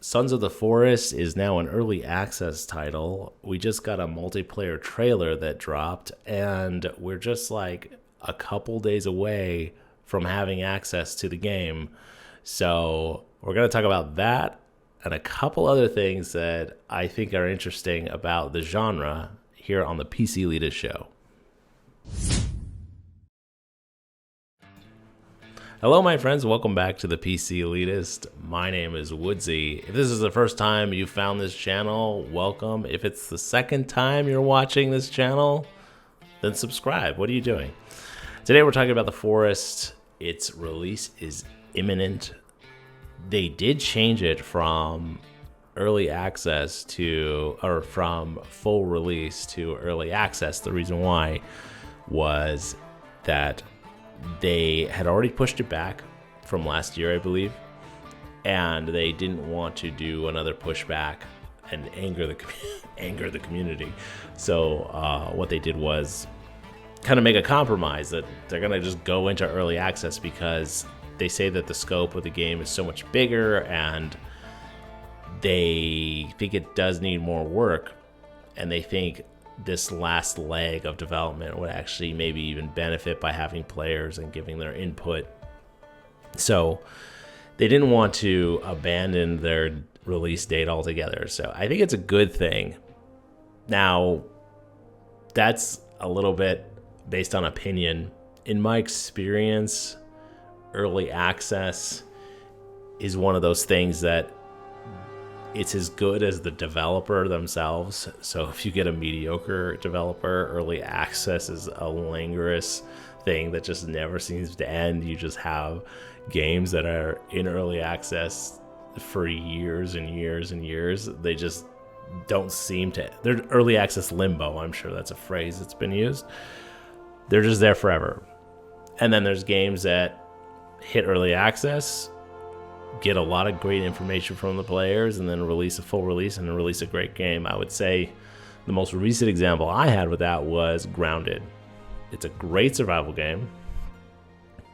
Sons of the Forest is now an early access title. We just got a multiplayer trailer that dropped, and we're just like a couple days away from having access to the game. So we're going to talk about that and a couple other things that I think are interesting about the genre here on the PC Elitist show. Hello, my friends. Welcome back to the PC Elitist. My name is Woodsy. If this is the first time you found this channel, welcome. If it's the second time you're watching this channel, then subscribe. What are you doing? Today we're talking about The Forest. Its release is imminent. They did change it from early access or from full release to early access. The reason why was that they had already pushed it back from last year, I believe, and they didn't want to do another pushback and anger the community. So what they did was kind of make a compromise that they're going to just go into early access because they say that the scope of the game is so much bigger and they think it does need more work, and they think this last leg of development would actually maybe even benefit by having players and giving their input. So they didn't want to abandon their release date altogether. So I think it's a good thing. Now, that's a little bit based on opinion. In my experience, early access is one of those things that it's as good as the developer themselves. So if you get a mediocre developer, early access is a languorous thing that just never seems to end. You just have games that are in early access for years and years and years. They just don't seem to. They're early access limbo. I'm sure that's a phrase that's been used. They're just there forever. And then there's games that hit early access, get a lot of great information from the players, and then release a full release and then release a great game. I would say the most recent example I had with that was Grounded. It's a great survival game.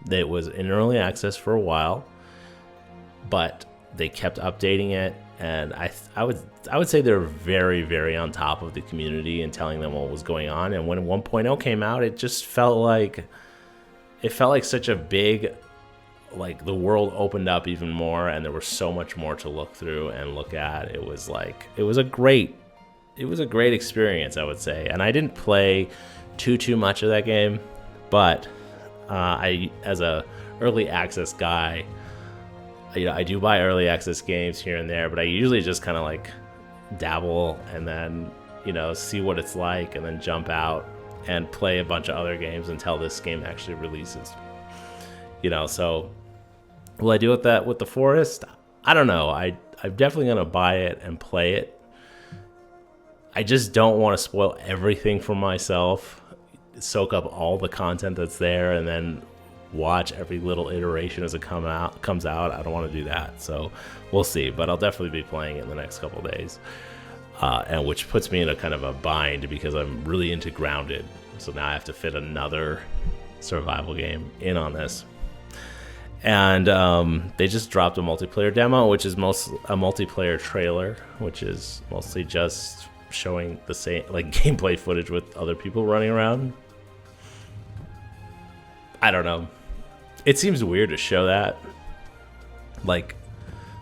It was in early access for a while, but they kept updating it, and I would say they're very, very on top of the community and telling them what was going on. And when 1.0 came out, it just felt like such a big, like, the world opened up even more, and there was so much more to look through and look at. It was a great experience, I would say. And I didn't play too much of that game, but I, as a early access guy, I do buy early access games here and there, but I usually just kind of like dabble and then see what it's like, and then jump out and play a bunch of other games until this game actually releases. So will I do that with The Forest? I don't know. I'm definitely going to buy it and play it. I just don't want to spoil everything for myself, soak up all the content that's there, and then watch every little iteration as it comes out. I don't want to do that. So we'll see. But I'll definitely be playing it in the next couple of days, and which puts me in a kind of a bind because I'm really into Grounded. So now I have to fit another survival game in on this. And they just dropped a multiplayer demo, which is a multiplayer trailer, which is mostly just showing the same gameplay footage with other people running around. I don't know. It seems weird to show that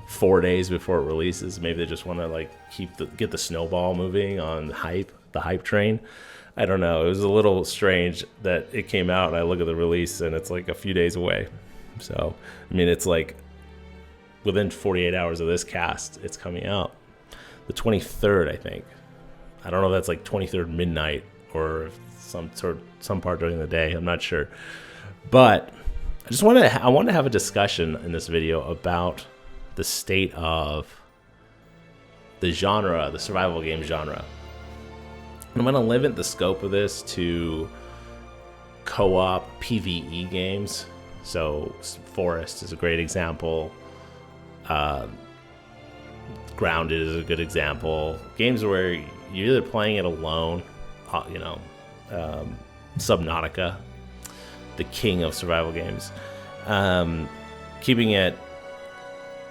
4 days before it releases. Maybe they just want to get the snowball moving on the hype train. I don't know. It was a little strange that it came out and I look at the release and it's a few days away. So, I mean, it's within 48 hours of this cast, it's coming out. The 23rd, I think. I don't know if that's 23rd midnight or some part during the day. I'm not sure. But I want to have a discussion in this video about the state of the genre, the survival game genre. I'm going to limit the scope of this to co-op PvE games. So Forest is a great example. Grounded is a good example. Games where you're either playing it alone, Subnautica, the king of survival games, keeping it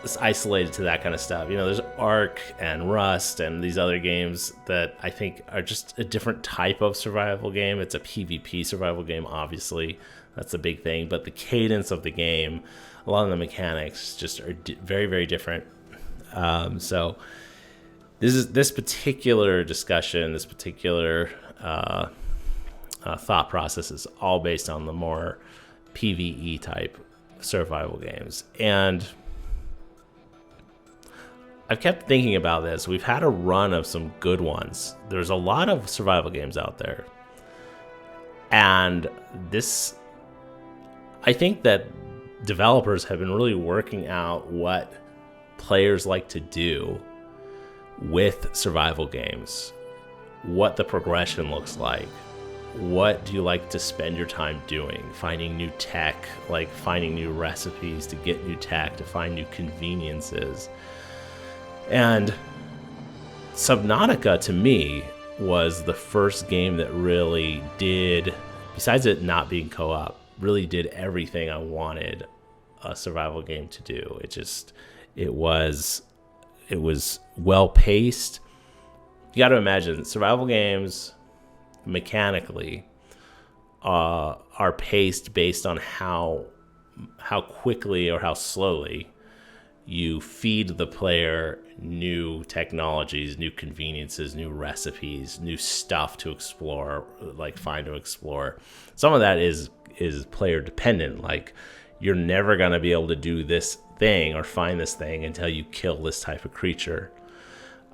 it's isolated to that kind of stuff. There's Ark and Rust and these other games that I think are just a different type of survival game. It's a PvP survival game, obviously. That's the big thing. But the cadence of the game, a lot of the mechanics just are very, very different. So this particular discussion, this particular thought process is all based on the more PvE type survival games. And I've kept thinking about this. We've had a run of some good ones. There's a lot of survival games out there. And I think that developers have been really working out what players like to do with survival games, what the progression looks like. What do you like to spend your time doing? Finding new tech, like finding new recipes to get new tech, to find new conveniences. And Subnautica, to me, was the first game that really did, besides it not being co-op, really did everything I wanted a survival game to do. It was well paced. You got to imagine survival games mechanically are paced based on how quickly or how slowly you feed the player new technologies, new conveniences, new recipes, new stuff to explore, like find to explore. Some of that is player dependent. Like, you're never going to be able to do this thing or find this thing until you kill this type of creature,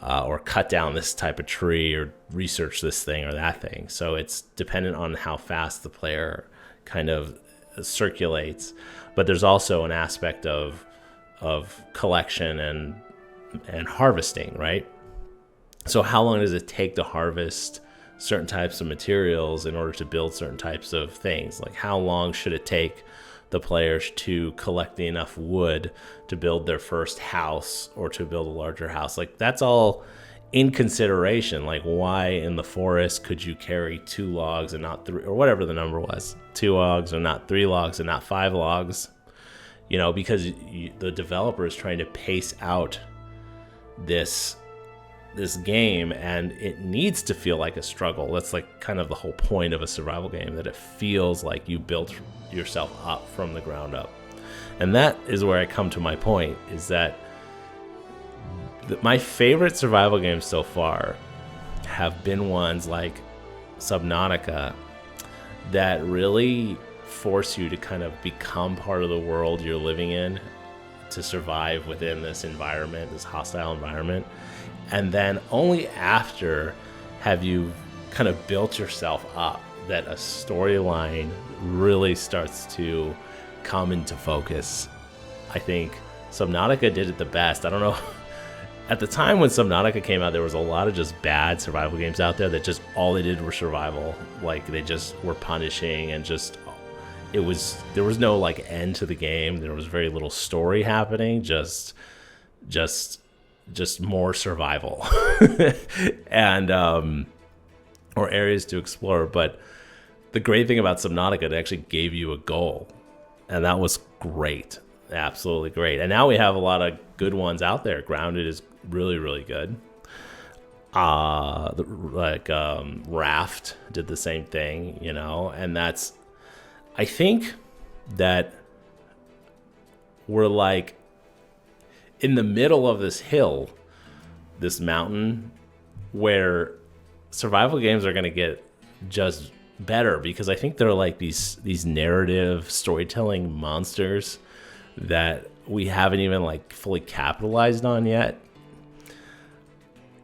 or cut down this type of tree, or research this thing or that thing. So it's dependent on how fast the player kind of circulates. But there's also an aspect of collection and harvesting, right? So how long does it take to harvest certain types of materials in order to build certain types of things? Like, how long should it take the players to collect enough wood to build their first house or to build a larger house? Like, that's all in consideration. Like, why in the forest could you carry 2 logs and not 3, or whatever the number was, 2 logs or not 3 logs and not 5 logs? Because the developer is trying to pace out this game, and it needs to feel like a struggle. That's like kind of the whole point of a survival game, that it feels like you built yourself up from the ground up. And that is where I come to my point, is that my favorite survival games so far have been ones like Subnautica that really force you to kind of become part of the world you're living in, to survive within this environment, this hostile environment. And then only after have you kind of built yourself up that a storyline really starts to come into focus. I think Subnautica did it the best. I don't know. At the time when Subnautica came out, there was a lot of just bad survival games out there that just all they did were survival. Like, they just were punishing, and just there was no like end to the game. There was very little story happening, just more survival and or areas to explore. But the great thing about Subnautica, it actually gave you a goal, and that was great, absolutely great. And now we have a lot of good ones out there. Grounded is really, really good. Raft did the same thing, and that's, I think that we're like in the middle of this hill, this mountain, where survival games are going to get just better, because I think they're like these narrative storytelling monsters that we haven't even like fully capitalized on yet.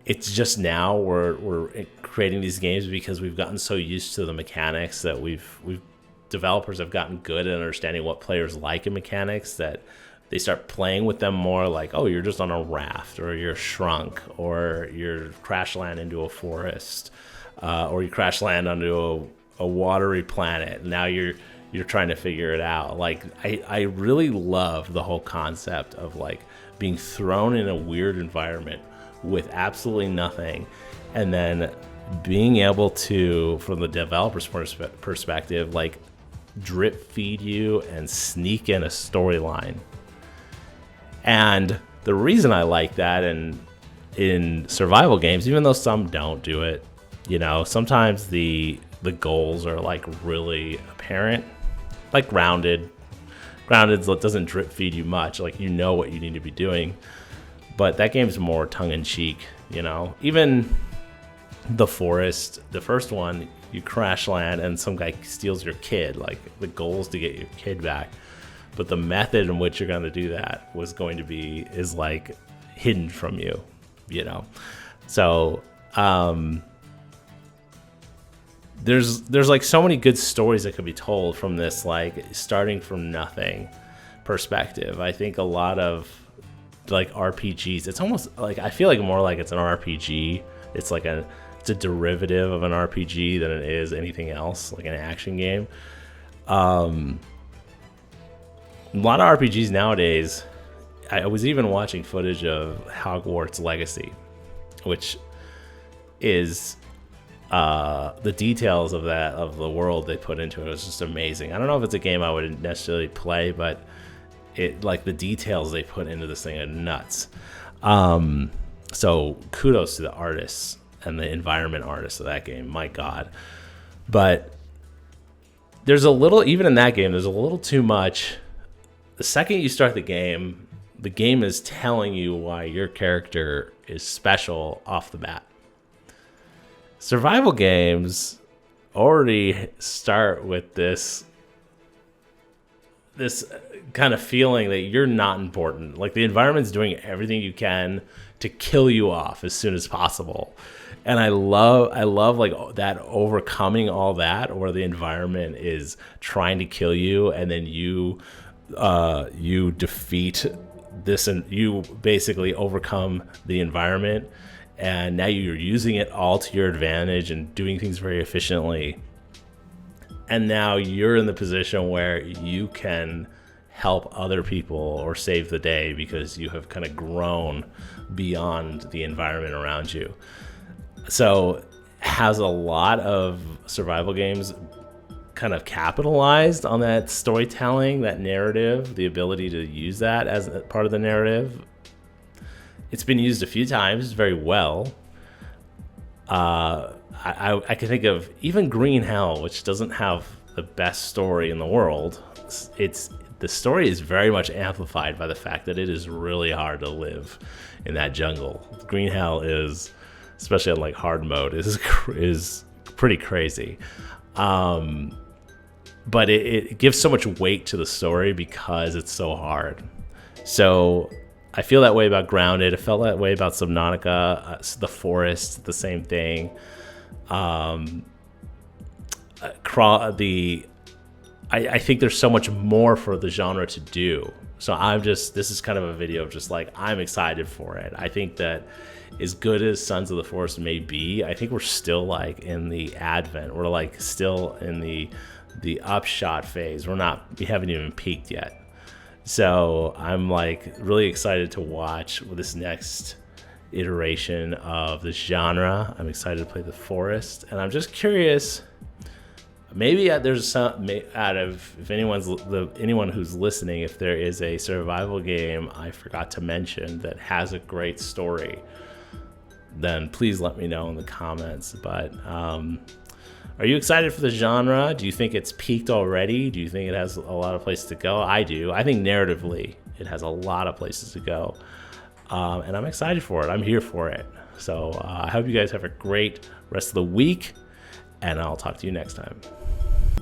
It's just now we're creating these games because we've gotten so used to the mechanics that we've developers have gotten good at understanding what players like in mechanics, that they start playing with them more. Like, oh, you're just on a raft, or you're shrunk, or you're crash land into a forest, or you crash land onto a watery planet. Now you're trying to figure it out. Like, I really love the whole concept of like being thrown in a weird environment with absolutely nothing, and then being able to, from the developer's perspective, like drip feed you and sneak in a storyline And the reason I like that, and in survival games, even though some don't do it, sometimes the goals are like really apparent, like Grounded doesn't drip feed you much, like what you need to be doing. But that game's more tongue-in-cheek, even The Forest, the first one, you crash land and some guy steals your kid. Like, the goal is to get your kid back, but the method in which you're going to do that is like hidden from you, so there's like so many good stories that could be told from this, like, starting from nothing perspective. I think a lot of like RPGs, it's almost like, I feel like more like it's an RPG. It's a derivative of an RPG than it is anything else, like an action game. A lot of RPGs nowadays, I was even watching footage of Hogwarts Legacy, which is the details of the world they put into it was just amazing. I don't know if it's a game I would necessarily play, but the details they put into this thing are nuts. So kudos to the artists and the environment artists of that game. My God. But there's even in that game, there's a little too much. The second you start the game is telling you why your character is special off the bat. Survival games already start with this kind of feeling that you're not important. Like, the environment's doing everything you can to kill you off as soon as possible. And I love like that, overcoming all that, where the environment is trying to kill you, and then you defeat this, and you basically overcome the environment, and now you're using it all to your advantage and doing things very efficiently. And now you're in the position where you can help other people or save the day because you have kind of grown beyond the environment around you. So has a lot of survival games kind of capitalized on that storytelling, that narrative, the ability to use that as part of the narrative. It's been used a few times very well. I can think of even Green Hell, which doesn't have the best story in the world. The story is very much amplified by the fact that it is really hard to live in that jungle. Green Hell is, especially on like hard mode, is pretty crazy. But it gives so much weight to the story because it's so hard. So I feel that way about Grounded. I felt that way about Subnautica, The Forest, the same thing. I think there's so much more for the genre to do. So this is kind of a video of just like, I'm excited for it. I think that as good as Sons of the Forest may be, I think we're still like in the advent. We're like still in the upshot phase. We haven't even peaked yet. So I'm like really excited to watch this next iteration of this genre. I'm excited to play The Forest, and I'm just curious. Maybe there's some if anyone who's listening, if there is a survival game I forgot to mention that has a great story, then please let me know in the comments. But are you excited for the genre? Do you think it's peaked already? Do you think it has a lot of places to go? I do. I think narratively it has a lot of places to go, and I'm excited for it. I'm here for it. So I hope you guys have a great rest of the week, and I'll talk to you next time.